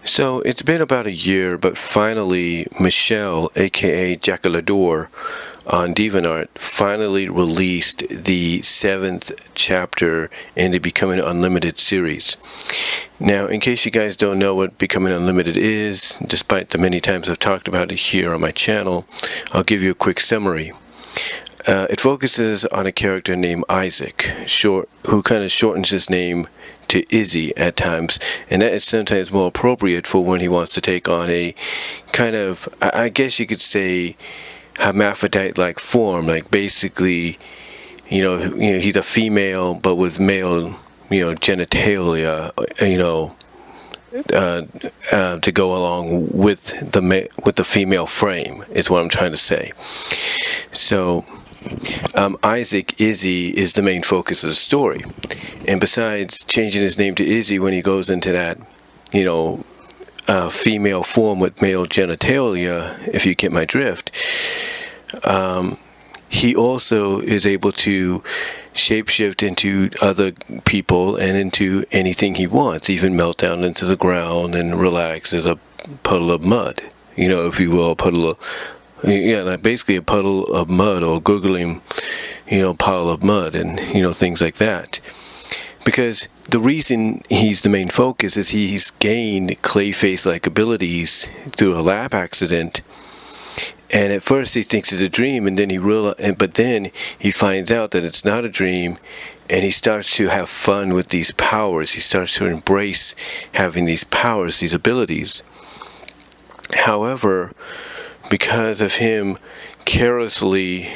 So it's been about a year, but finally Michelle, aka Jaquelidor, on DeviantArt finally released the 7th chapter in the Becoming Unlimited series. Now, in case you guys don't know what Becoming Unlimited is, despite the many times I've talked about it here on my channel, I'll give you a quick summary. It focuses on a character named Isaac, who kind of shortens his name to Izzy at times, and that is sometimes more appropriate for when he wants to take on a kind of, I guess you could say, hermaphrodite-like form. Like basically, he's a female but with male, genitalia, to go along with the female frame is what I'm trying to say. So Isaac, Izzy, is the main focus of the story. And besides changing his name to Izzy when he goes into that, female form with male genitalia, if you get my drift, he also is able to shapeshift into other people and into anything he wants, even melt down into the ground and relax as a puddle of mud, if you will, basically a puddle of mud or gurgling, pile of mud and, things like that. Because the reason he's the main focus is he's gained Clayface-like abilities through a lab accident. And at first he thinks it's a dream, and then but then he finds out that it's not a dream, and he starts to have fun with these powers. He starts to embrace having these powers, these abilities. However, because of him carelessly,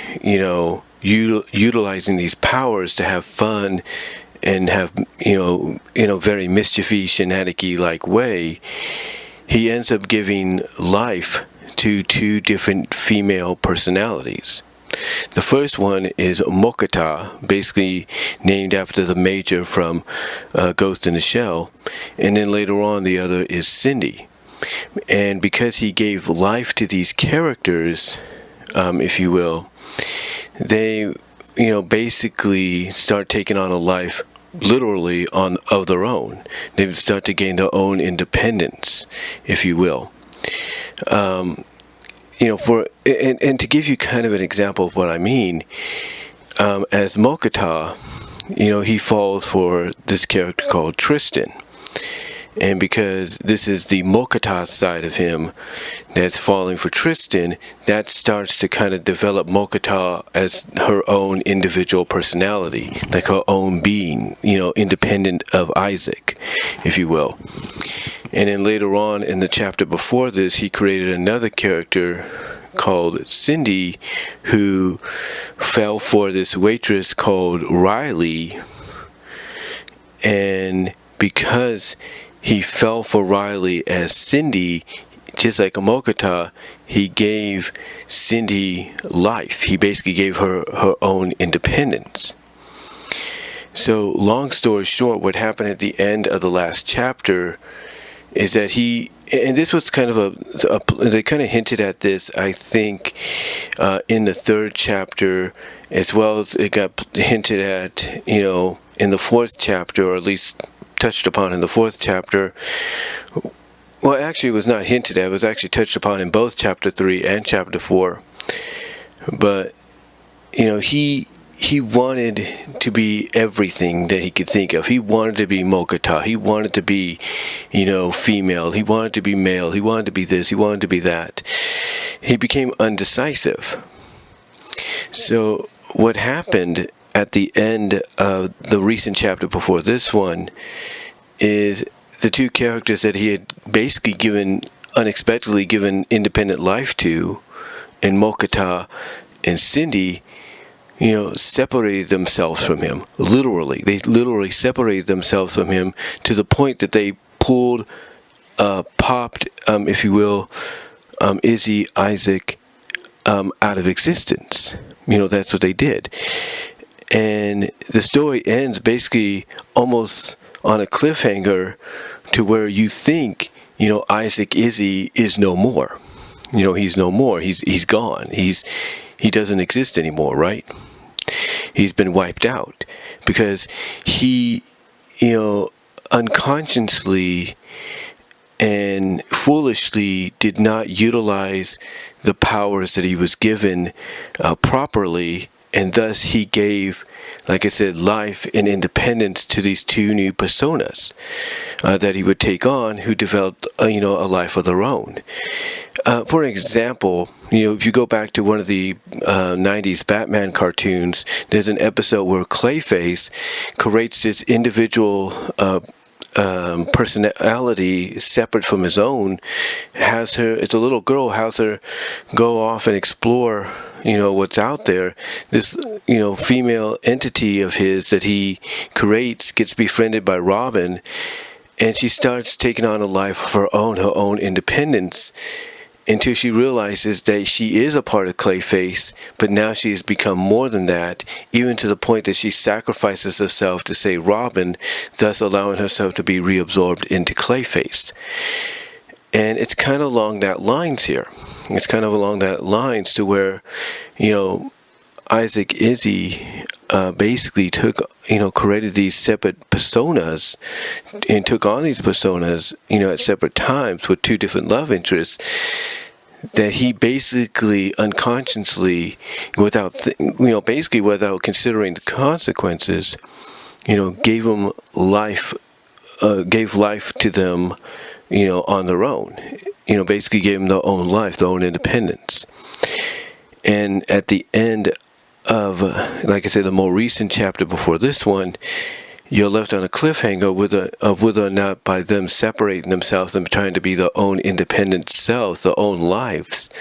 utilizing these powers to have fun and have, in a very mischievous, shenanigan like way, he ends up giving life to two different female personalities. The first one is Mokata, basically named after the Major from Ghost in the Shell, and then later on the other is Cindy. And because he gave life to these characters, if you will, they, basically start taking on a life literally of their own. They would start to gain their own independence, if you will. And to give you kind of an example of what I mean, as Mokata, he falls for this character called Tristan. And because this is the Mokata side of him that's falling for Tristan, that starts to kind of develop Mokata as her own individual personality, like her own being, independent of Isaac, if you will. And then later on in the chapter before this, he created another character called Cindy, who fell for this waitress called Riley. And because he fell for Riley as Cindy, just like a Mokata, he gave Cindy life. He basically gave her own independence. So, long story short, what happened at the end of the last chapter is that and this was kind of they kind of hinted at this, I think, in the 3rd chapter, as well as it got hinted at, in the 4th chapter, or at least touched upon in the 4th chapter. Well, actually, it was not hinted at. It was actually touched upon in both chapter 3 and chapter 4. But, he wanted to be everything that he could think of. He wanted to be Mokata. He wanted to be, female. He wanted to be male. He wanted to be this. He wanted to be that. He became undecisive. So what happened at the end of the recent chapter before this one is the two characters that he had basically unexpectedly given independent life to, in Mokata and Cindy, separated themselves from him. Literally. They literally separated themselves from him to the point that they popped, if you will, Izzy, Isaac, out of existence. That's what they did. And the story ends basically almost on a cliffhanger to where you think, Isaac Izzy is no more. He's no more. He's gone. He doesn't exist anymore, right? He's been wiped out because he, unconsciously and foolishly did not utilize the powers that he was given properly, and thus he gave, like I said, life and independence to these two new personas that he would take on, who developed a life of their own. For example, if you go back to one of the 90s Batman cartoons, there's an episode where Clayface creates this individual personality separate from his own. It's a little girl, has her go off and explore what's out there. This female entity of his that he creates gets befriended by Robin, and she starts taking on a life of her own independence, until she realizes that she is a part of Clayface, but now she has become more than that, even to the point that she sacrifices herself to save Robin, thus allowing herself to be reabsorbed into Clayface. And it's kind of along that lines here. It's kind of along that lines to where, Isaac Izzy basically created these separate personas and took on these personas, at separate times with two different love interests, that he basically unconsciously, without considering the consequences, gave them life, gave life to them, on their own. Basically gave them their own life, their own independence. And at the end of, like I said, the more recent chapter before this one, you're left on a cliffhanger of whether or not, by them separating themselves and trying to be their own independent selves, their own lives,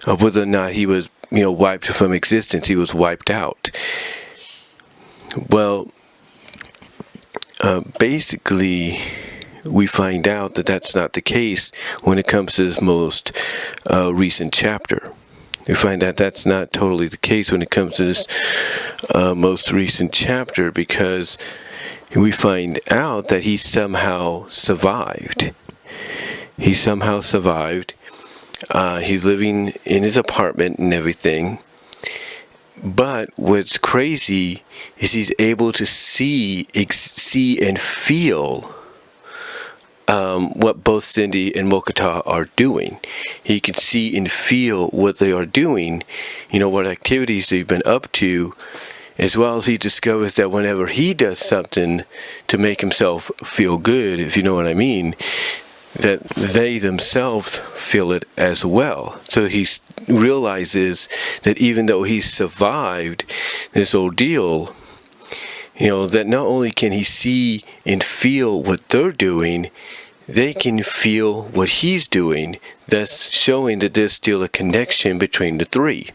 of whether or not he was, wiped from existence, he was wiped out. Well, basically, we find out that that's not the case when it comes to this most recent chapter. We find out that's not totally the case when it comes to this most recent chapter, because we find out that he somehow survived. He somehow survived. He's living in his apartment and everything. But what's crazy is he's able to see and feel what both Cindy and Mokata are doing. He can see and feel what they are doing, what activities they've been up to, as well as he discovers that whenever he does something to make himself feel good, if you know what I mean, that they themselves feel it as well. So he realizes that even though he's survived this ordeal, that not only can he see and feel what they're doing, they can feel what he's doing, thus showing that there's still a connection between the three.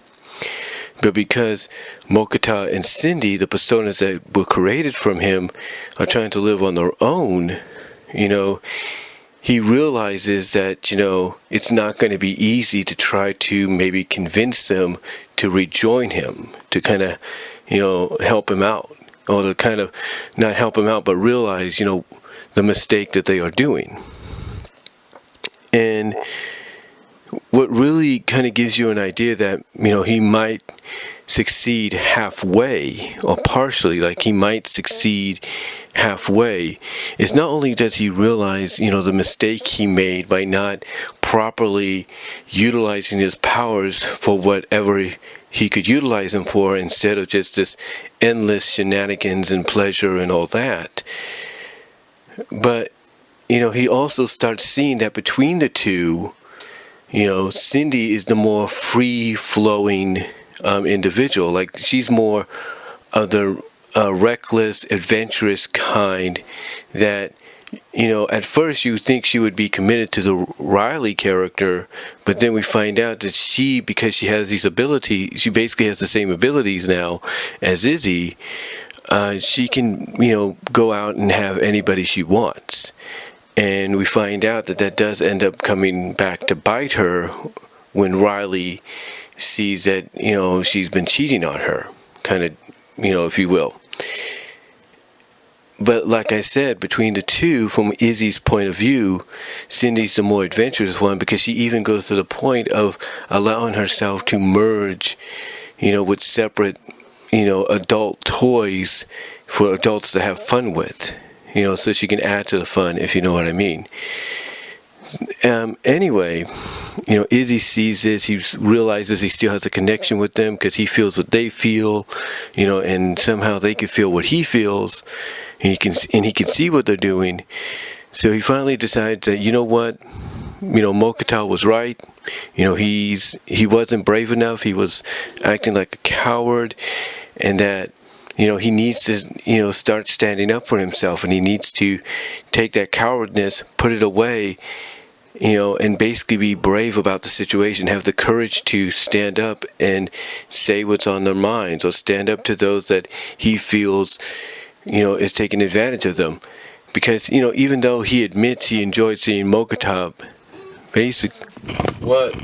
But because Mokata and Cindy, the personas that were created from him, are trying to live on their own, he realizes that, it's not going to be easy to try to maybe convince them to rejoin him, to kind of, help him out, or to kind of not help him out, but realize, the mistake that they are doing. And what really kind of gives you an idea that, he might succeed halfway or partially, like he might succeed halfway, is not only does he realize, the mistake he made by not properly utilizing his powers for whatever he could utilize them for, instead of just this endless shenanigans and pleasure and all that. But, he also starts seeing that between the two, Cindy is the more free-flowing individual. Like, she's more of the reckless, adventurous kind that, at first you think she would be committed to the Riley character, but then we find out that she, because she has these abilities, she basically has the same abilities now as Izzy, she can, go out and have anybody she wants. And we find out that does end up coming back to bite her when Riley sees that, she's been cheating on her, kind of, if you will. But like I said, between the two, from Izzy's point of view, Cindy's the more adventurous one, because she even goes to the point of allowing herself to merge, with separate, adult toys for adults to have fun with, so she can add to the fun, if you know what I mean. Anyway, Izzy sees this. He realizes he still has a connection with them because he feels what they feel, and somehow they can feel what he feels. He can see what they're doing. So he finally decides that, what, Mokata was right. He wasn't brave enough. He was acting like a coward, and that, he needs to, start standing up for himself, and he needs to take that cowardness, put it away, and basically be brave about the situation, have the courage to stand up and say what's on their minds, or stand up to those that he feels, is taking advantage of them. Because, even though he admits he enjoyed seeing Mokata, what?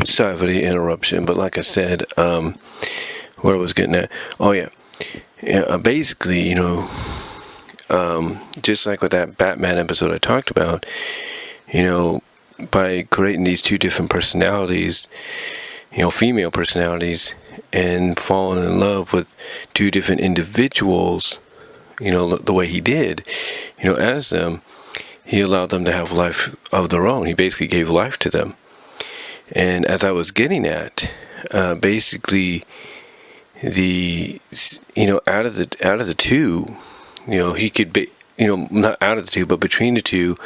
Sorry for the interruption, but like I said, what I was getting at, basically, just like with that Batman episode I talked about, by creating these two different personalities, female personalities, and falling in love with two different individuals, the way he did, as them, he allowed them to have life of their own. He basically gave life to them. And as I was getting at, basically, out of the two, he could be, not out of the two, but between the two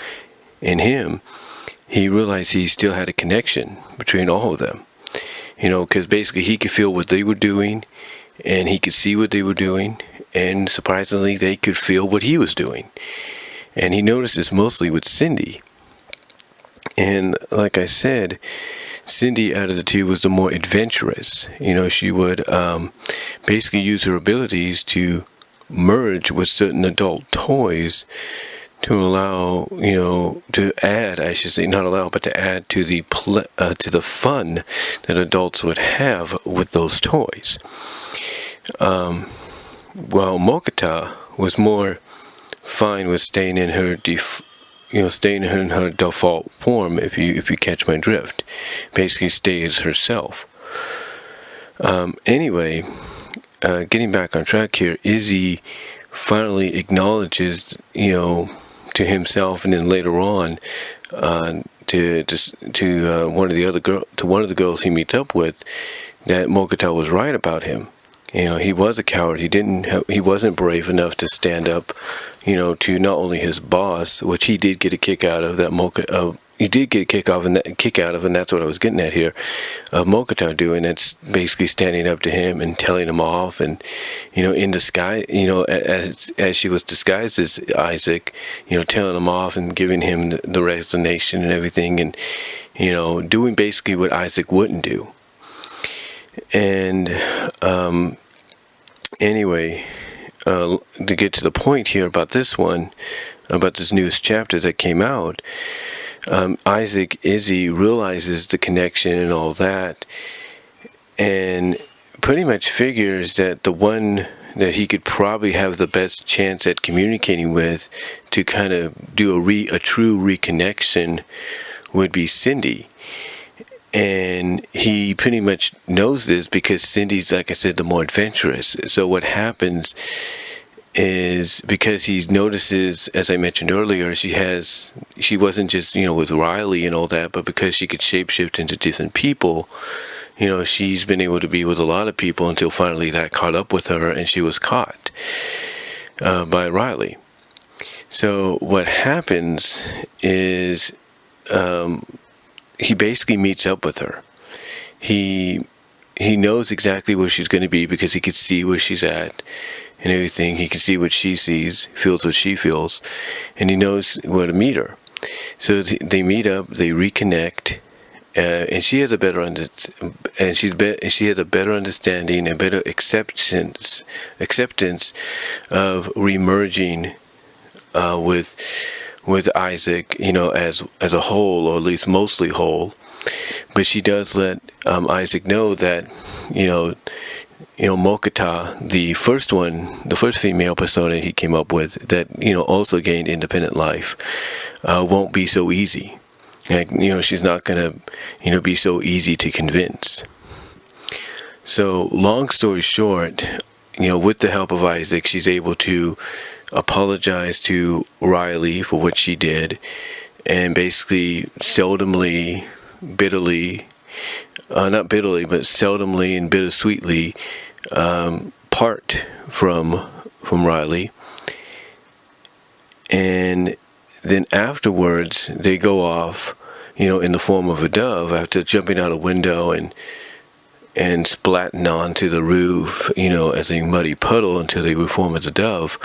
and him, he realized he still had a connection between all of them. Because basically he could feel what they were doing, and he could see what they were doing, and surprisingly, they could feel what he was doing. And he noticed this mostly with Cindy. And like I said, Cindy out of the two was the more adventurous. She would basically use her abilities to merge with certain adult toys to allow, to add, I should say, not allow, but to add to the fun that adults would have with those toys. While Mokata was more fine with staying in her default form, if you catch my drift. Basically stay as herself. Anyway, getting back on track here, Izzy finally acknowledges, to himself, and then later on, to one of the girls he meets up with, that Mokata was right about him. He was a coward. He wasn't brave enough to stand up, to not only his boss, which he did get a kick out of, he did get a kick out of, and that's what I was getting at here, of Mokata doing. It's basically standing up to him and telling him off, and, in disguise, as she was disguised as Isaac, telling him off and giving him the resignation and everything, and, doing basically what Isaac wouldn't do. And, anyway, to get to the point here about this newest chapter that came out, Izzy realizes the connection and all that, and pretty much figures that the one that he could probably have the best chance at communicating with to kind of do a true reconnection would be Cindy. And he pretty much knows this because Cindy's, like I said, the more adventurous. So what happens is, because he notices, as I mentioned earlier, she wasn't just, with Riley and all that, but because she could shapeshift into different people, she's been able to be with a lot of people until finally that caught up with her, and she was caught by Riley. So what happens is, he basically meets up with her. He knows exactly where she's going to be because he could see where she's at and everything. He can see what she sees, feels what she feels, and he knows where to meet her. So they meet up, they reconnect, and she has a better she has a better understanding and better acceptance of remerging with Isaac, as a whole, or at least mostly whole. But she does let Isaac know that, Mokata, the first female persona he came up with, that, also gained independent life, won't be so easy. Like, she's not going to, be so easy to convince. So, long story short, with the help of Isaac, she's able to apologize to Riley for what she did, and basically seldomly, bitterly, not bitterly, but seldomly and bittersweetly part from Riley. And then afterwards, they go off, in the form of a dove after jumping out a window and splatting onto the roof, as a muddy puddle until they reform as a dove.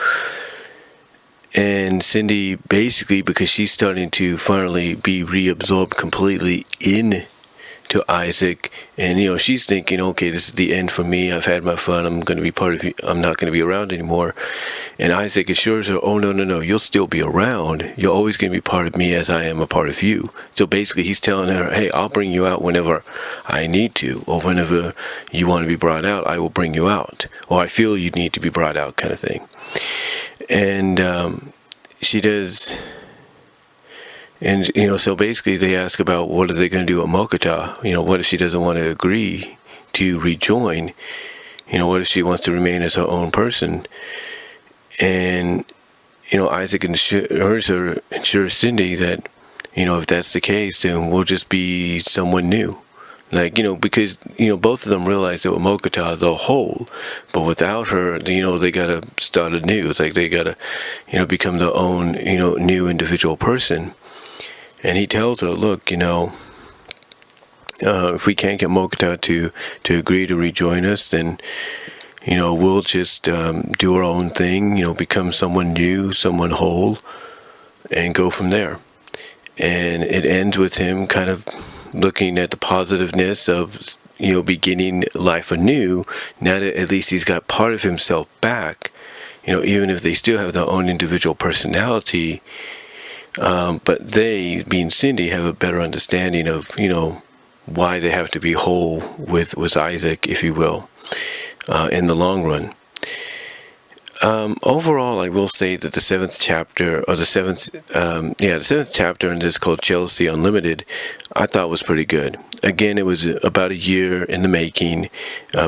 And Cindy, basically, because she's starting to finally be reabsorbed completely into Isaac, and she's thinking, okay, this is the end for me. I've had my fun. I'm going to be part of you. I'm not going to be around anymore. And Isaac assures her, oh, no, you'll still be around. You're always going to be part of me as I am a part of you. So basically, he's telling her, hey, I'll bring you out whenever I need to, or whenever you want to be brought out, I will bring you out, or I feel you need to be brought out, kind of thing. And she does. And, so basically they ask about what are they going to do with Mokata? What if she doesn't want to agree to rejoin? What if she wants to remain as her own person? And, Isaac assures Cindy that, if that's the case, then we'll just be someone new. Because, both of them realize that with Mokata, they're whole. But without her, they got to start anew. It's like they got to, become their own, new individual person. And he tells her, look, if we can't get Mokata to agree to rejoin us, then, we'll just do our own thing, become someone new, someone whole, and go from there. And it ends with him kind of looking at the positiveness of, beginning life anew, now that at least he's got part of himself back, even if they still have their own individual personality. But they, being Cindy, have a better understanding of, why they have to be whole with Isaac, if you will, in the long run. Overall, I will say that the seventh chapter in this, called Jealousy Unlimited, I thought was pretty good. Again, it was about a year in the making,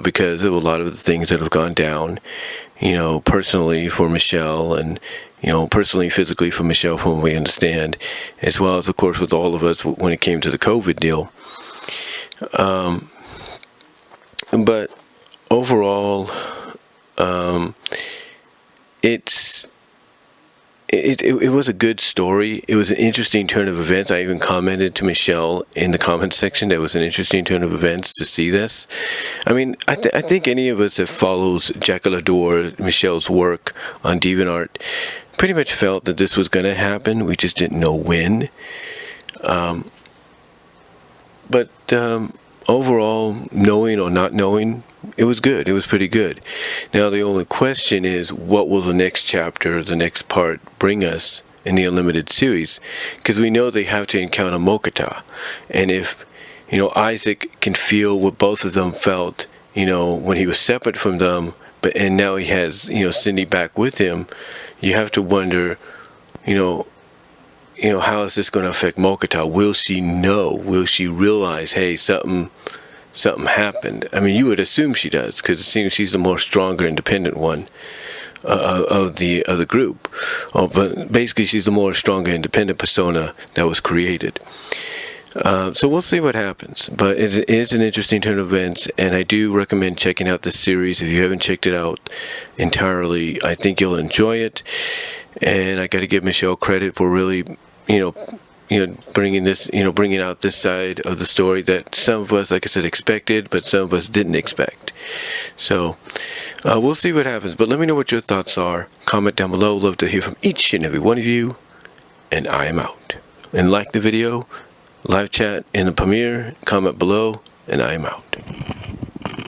because of a lot of the things that have gone down, personally for Michelle, and personally, physically for Michelle, from what we understand, as well as, of course, with all of us when it came to the COVID deal. But overall, it was a good story. It was an interesting turn of events. I even commented to Michelle in the comment section that it was an interesting turn of events to see this. I mean, I think any of us that follows Jaquelidor, Michelle's work on DeviantArt, pretty much felt that this was going to happen. We just didn't know when. But overall, knowing or not knowing, it was good. It was pretty good. Now, the only question is, what will the next chapter, the next part, bring us in the Unlimited series? Because we know they have to encounter Mokata. And if, Isaac can feel what both of them felt, when he was separate from them, and now he has, Cindy back with him, you have to wonder, how is this going to affect Mokata? Will she know? Will she realize, hey, something happened? I mean, you would assume she does, because it seems she's the more stronger, independent one of the group. But basically, she's the more stronger, independent persona that was created. So we'll see what happens. But it is an interesting turn of events, and I do recommend checking out this series. If you haven't checked it out entirely, I think you'll enjoy it. And I got to give Michelle credit for really, bringing out this side of the story that some of us, like I said, expected, but some of us didn't expect. So we'll see what happens. But let me know what your thoughts are. Comment down below. Love to hear from each and every one of you. And I am out. And like the video, live chat in the premiere, comment below, and I am out.